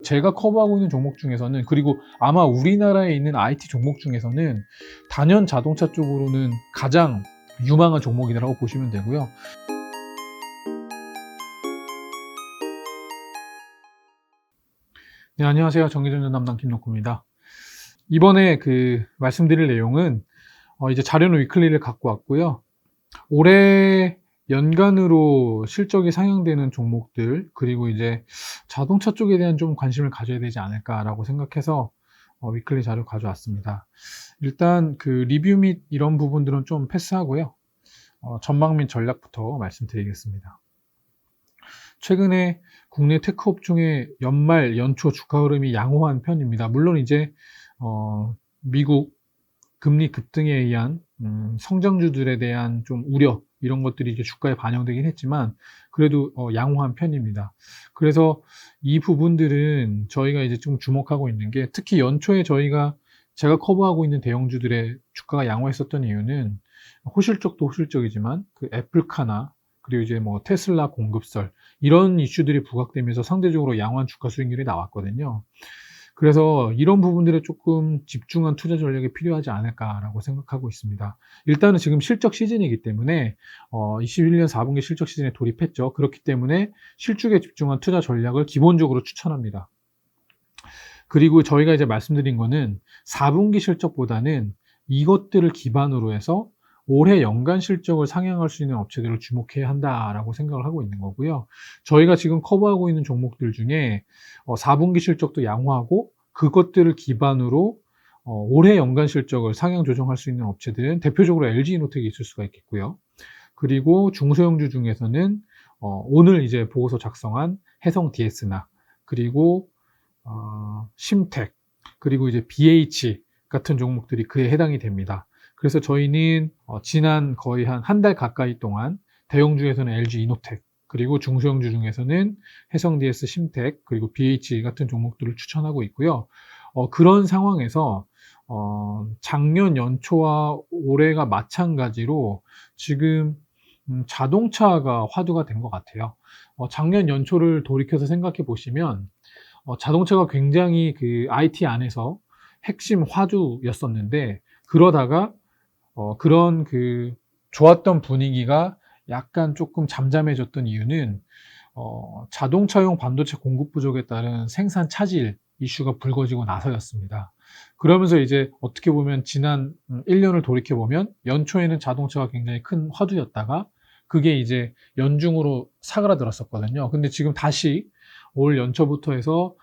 제가 커버하고 있는 종목 중에서는, 그리고 아마 우리나라에 있는 IT 종목 중에서는 단연 자동차 쪽으로는 가장 유망한 종목이라고 보시면 되고요. 네, 안녕하세요. 정기전자 담당 김덕구입니다. 이번에 말씀드릴 내용은 이제 자료는 위클리를 갖고 왔고요. 올해 연간으로 실적이 상향되는 종목들, 그리고 이제 자동차 쪽에 대한 좀 관심을 가져야 되지 않을까라고 생각해서 위클리 자료 가져왔습니다. 일단 리뷰 및 이런 부분들은 좀 패스하고요. 전망 및 전략부터 말씀드리겠습니다. 최근에 국내 테크업 중에 연말, 연초 주가 흐름이 양호한 편입니다. 물론 이제 미국 금리 급등에 의한 성장주들에 대한 좀 우려, 이런 것들이 이제 주가에 반영되긴 했지만 그래도 양호한 편입니다. 그래서 이 부분들은 저희가 이제 좀 주목하고 있는 게, 특히 연초에 제가 커버하고 있는 대형주들의 주가가 양호했었던 이유는 호실적도 호실적이지만 애플카나 그리고 이제 테슬라 공급설, 이런 이슈들이 부각되면서 상대적으로 양호한 주가 수익률이 나왔거든요. 그래서 이런 부분들에 조금 집중한 투자 전략이 필요하지 않을까라고 생각하고 있습니다. 일단은 지금 실적 시즌이기 때문에 21년 4분기 실적 시즌에 돌입했죠. 그렇기 때문에 실적에 집중한 투자 전략을 기본적으로 추천합니다. 그리고 저희가 이제 말씀드린 거는 4분기 실적보다는 이것들을 기반으로 해서 올해 연간 실적을 상향할 수 있는 업체들을 주목해야 한다라고 생각을 하고 있는 거고요. 저희가 지금 커버하고 있는 종목들 중에 4분기 실적도 양호하고 그것들을 기반으로 올해 연간 실적을 상향 조정할 수 있는 업체들은 대표적으로 LG이노텍이 있을 수가 있겠고요. 그리고 중소형주 중에서는 오늘 이제 보고서 작성한 해성DS나, 그리고 심텍, 그리고 이제 BH 같은 종목들이 그에 해당이 됩니다. 그래서 저희는 지난 거의 한 달 가까이 동안 대형주에서는 LG이노텍, 그리고 중소형주 중에서는 해성DS, 심텍, 그리고 BH 같은 종목들을 추천하고 있고요. 그런 상황에서 작년 연초와 올해가 마찬가지로 지금 자동차가 화두가 된 것 같아요. 작년 연초를 돌이켜서 생각해 보시면 자동차가 굉장히 IT 안에서 핵심 화두였었는데, 그러다가 그런 좋았던 분위기가 약간 조금 잠잠해졌던 이유는 자동차용 반도체 공급 부족에 따른 생산 차질 이슈가 불거지고 나서였습니다. 그러면서 이제 어떻게 보면 지난 1년을 돌이켜 보면 연초에는 자동차가 굉장히 큰 화두였다가 그게 이제 연중으로 사그라들었었거든요. 근데 지금 다시 올 연초부터 해서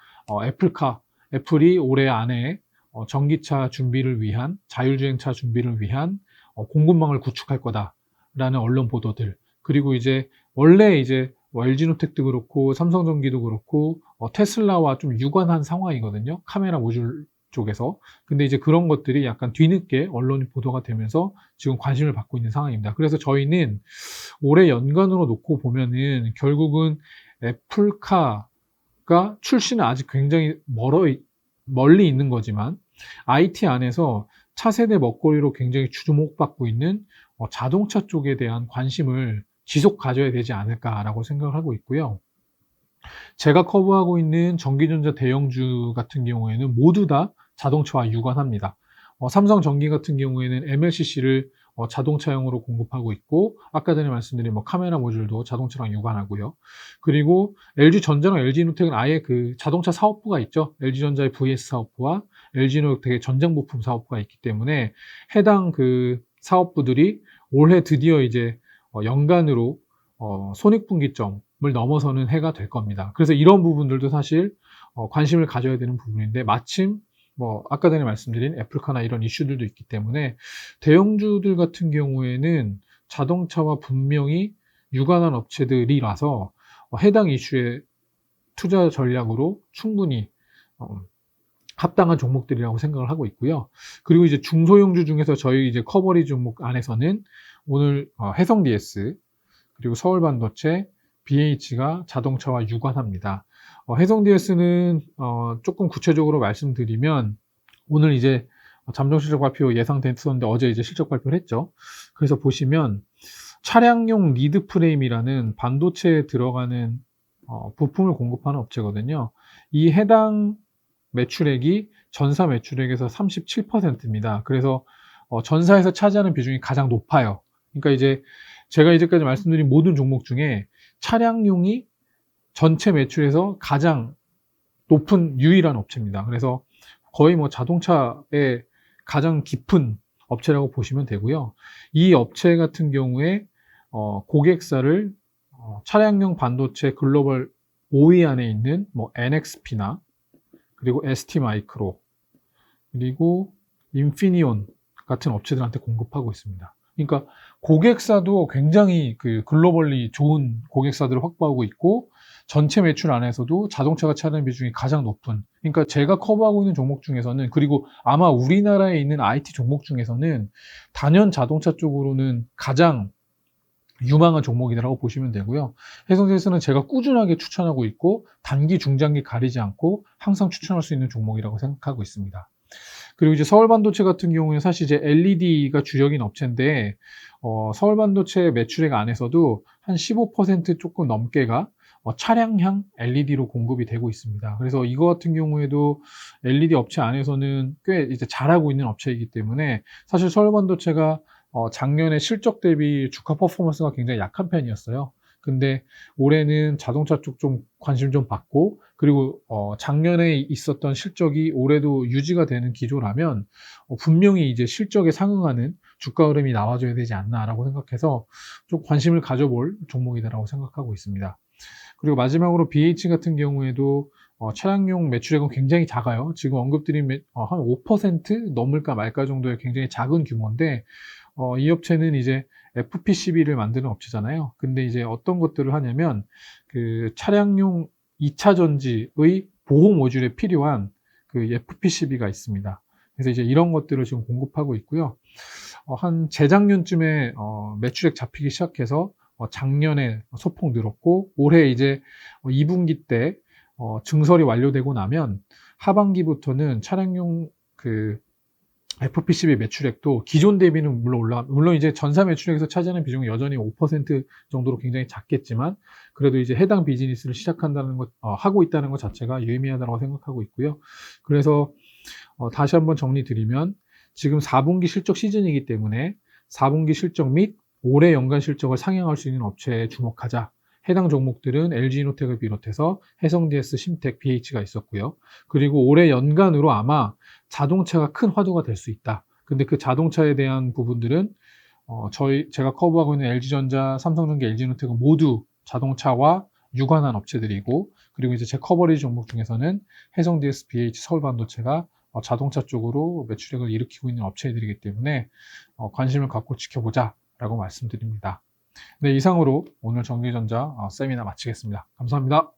애플이 올해 안에 전기차 준비를 위한, 자율주행차 준비를 위한 공급망을 구축할 거다라는 언론 보도들, 그리고 이제 원래 이제 LG노텍도 그렇고 삼성전기도 그렇고 테슬라와 좀 유관한 상황이거든요. 카메라 모듈 쪽에서. 근데 이제 그런 것들이 약간 뒤늦게 언론이 보도가 되면서 지금 관심을 받고 있는 상황입니다. 그래서 저희는 올해 연간으로 놓고 보면은 결국은 애플카가 출시는 아직 굉장히 멀리 있는 거지만 IT 안에서 차세대 먹거리로 굉장히 주목받고 있는 자동차 쪽에 대한 관심을 지속 가져야 되지 않을까라고 생각을 하고 있고요. 제가 커버하고 있는 전기전자 대형주 같은 경우에는 모두 다 자동차와 유관합니다. 삼성전기 같은 경우에는 MLCC를 자동차용으로 공급하고 있고, 아까 전에 말씀드린 카메라 모듈도 자동차랑 유관하고요. 그리고 LG전자랑 LG이노텍은 아예 자동차 사업부가 있죠. LG전자의 VS 사업부와 LG이노텍의 전장부품 사업부가 있기 때문에 해당 사업부들이 올해 드디어 이제 연간으로 손익분기점을 넘어서는 해가 될 겁니다. 그래서 이런 부분들도 사실 관심을 가져야 되는 부분인데, 마침 아까 전에 말씀드린 애플카나 이런 이슈들도 있기 때문에 대형주들 같은 경우에는 자동차와 분명히 유관한 업체들이라서 해당 이슈의 투자 전략으로 충분히 합당한 종목들이라고 생각을 하고 있고요. 그리고 이제 중소형주 중에서 저희 이제 커버리 종목 안에서는 오늘 해성DS, 그리고 서울반도체, BH가 자동차와 유관합니다. 해성DS는 조금 구체적으로 말씀드리면, 오늘 이제 잠정 실적 발표 예상됐었는데 어제 이제 실적 발표를 했죠. 그래서 보시면 차량용 리드 프레임이라는 반도체에 들어가는 부품을 공급하는 업체거든요. 이 해당 매출액이 전사 매출액에서 37%입니다. 그래서 전사에서 차지하는 비중이 가장 높아요. 그러니까 이제 제가 이제까지 말씀드린 모든 종목 중에 차량용이 전체 매출에서 가장 높은 유일한 업체입니다. 그래서 거의 뭐 자동차의 가장 깊은 업체라고 보시면 되고요. 이 업체 같은 경우에 고객사를 차량용 반도체 글로벌 5위 안에 있는 뭐 NXP나 그리고 ST마이크로 그리고 인피니온 같은 업체들한테 공급하고 있습니다. 그러니까 고객사도 굉장히 그 글로벌리 좋은 고객사들을 확보하고 있고 전체 매출 안에서도 자동차가 차지하는 비중이 가장 높은, 그러니까 제가 커버하고 있는 종목 중에서는, 그리고 아마 우리나라에 있는 IT 종목 중에서는 단연 자동차 쪽으로는 가장 유망한 종목이라고 보시면 되고요. 해성제스는 제가 꾸준하게 추천하고 있고 단기, 중장기 가리지 않고 항상 추천할 수 있는 종목이라고 생각하고 있습니다. 그리고 이제 서울반도체 같은 경우에는 사실 이제 LED가 주력인 업체인데, 서울반도체 매출액 안에서도 한 15% 조금 넘게가 차량향 LED로 공급이 되고 있습니다. 그래서 이거 같은 경우에도 LED 업체 안에서는 꽤 이제 잘하고 있는 업체이기 때문에 사실 서울반도체가 작년에 실적 대비 주가 퍼포먼스가 굉장히 약한 편이었어요. 근데 올해는 자동차 쪽 좀 관심 좀 받고, 그리고 작년에 있었던 실적이 올해도 유지가 되는 기조라면 분명히 이제 실적에 상응하는 주가 흐름이 나와줘야 되지 않나라고 생각해서 좀 관심을 가져볼 종목이다라고 생각하고 있습니다. 그리고 마지막으로 BH 같은 경우에도 차량용 매출액은 굉장히 작아요. 지금 언급드린 한 5% 넘을까 말까 정도의 굉장히 작은 규모인데, 이 업체는 이제 FPCB를 만드는 업체잖아요. 근데 이제 어떤 것들을 하냐면 그 차량용 2차 전지의 보호 모듈에 필요한 그 FPCB가 있습니다. 그래서 이제 이런 것들을 지금 공급하고 있고요. 한 재작년쯤에 매출액 잡히기 시작해서 작년에 소폭 늘었고, 올해 이제 2분기 때 증설이 완료되고 나면 하반기부터는 차량용 그 FPCB 매출액도 기존 대비는 물론 이제 전사 매출액에서 차지하는 비중은 여전히 5% 정도로 굉장히 작겠지만, 그래도 이제 해당 비즈니스를 시작한다는 것, 하고 있다는 것 자체가 유의미하다고 생각하고 있고요. 그래서 다시 한번 정리 드리면, 지금 4분기 실적 시즌이기 때문에 4분기 실적 및 올해 연간 실적을 상향할 수 있는 업체에 주목하자. 해당 종목들은 LG이노텍을 비롯해서 해성DS, 심텍, BH가 있었고요. 그리고 올해 연간으로 아마 자동차가 큰 화두가 될 수 있다. 근데 그 자동차에 대한 부분들은 제가 커버하고 있는 LG전자, 삼성전기, LG이노텍은 모두 자동차와 유관한 업체들이고, 그리고 이제 제 커버리지 종목 중에서는 해성DS, BH, 서울반도체가 자동차 쪽으로 매출액을 일으키고 있는 업체들이기 때문에 관심을 갖고 지켜보자라고 말씀드립니다. 네, 이상으로 오늘 전기전자 세미나 마치겠습니다. 감사합니다.